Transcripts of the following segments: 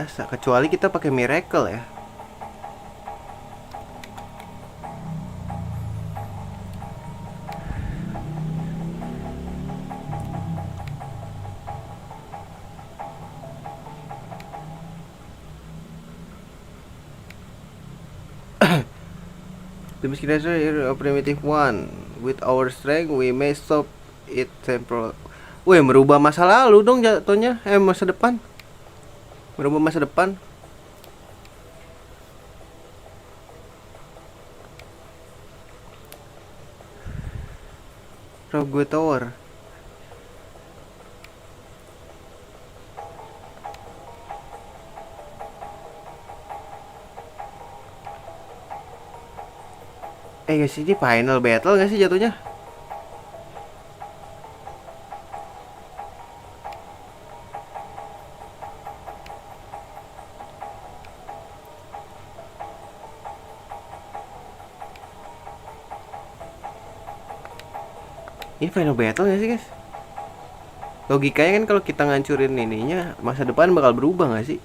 biasa, kecuali kita pakai miracle ya. The Miskinator is a primitive one. With our strength, we may stop it temporal. Wih, merubah masa lalu dong jatuhnya. Masa depan. Merubah masa depan. Rogue Tower. Guys, ini final battle gak sih jatuhnya? Ini final battle gak sih guys? Logikanya kan kalau kita ngancurin ininya, masa depan bakal berubah gak sih?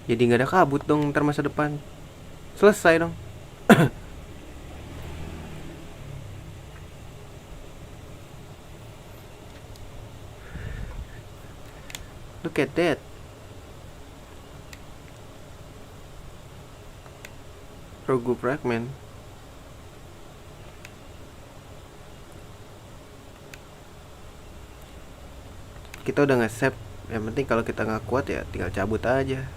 Jadi gak ada kabut dong ntar masa depan. Selesai dong. Look at that. Rogue Fragment. Kita udah nge-save. Yang penting kalau kita nggak kuat ya tinggal cabut aja.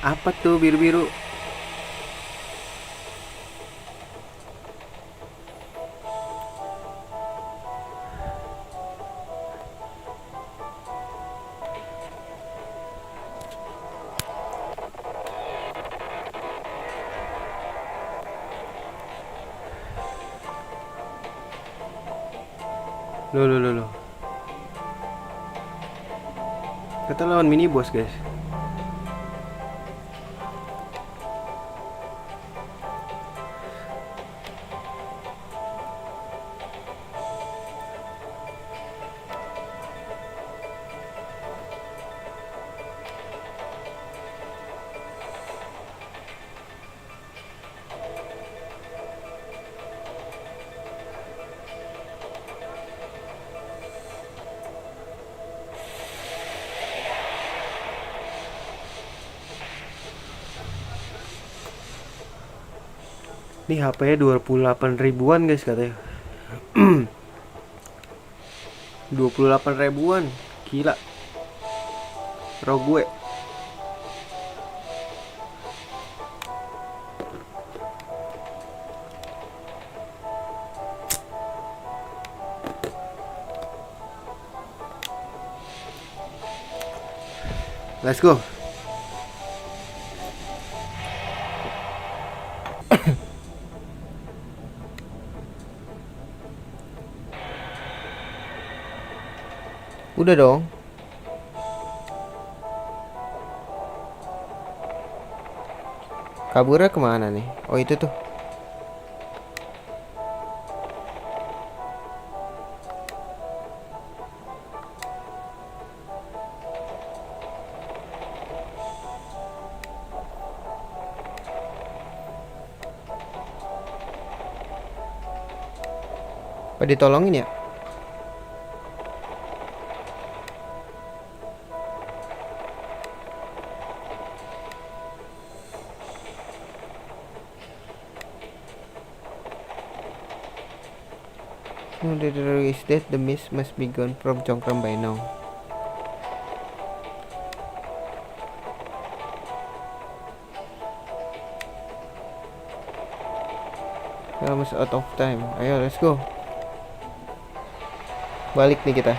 Apa tuh biru-biru? Loh. Kita lawan mini boss guys. Ini HP-nya 28 ribuan guys katanya. 28 ribuan. Gila. Rogue. Let's go. Udah dong. Kaburnya kemana nih? Oh itu tuh. Apa ditolongin ya? No, the rogue is dead. The mist must be gone from Congkram by now. Almost out of time. Ayo, let's go. Balik nih kita.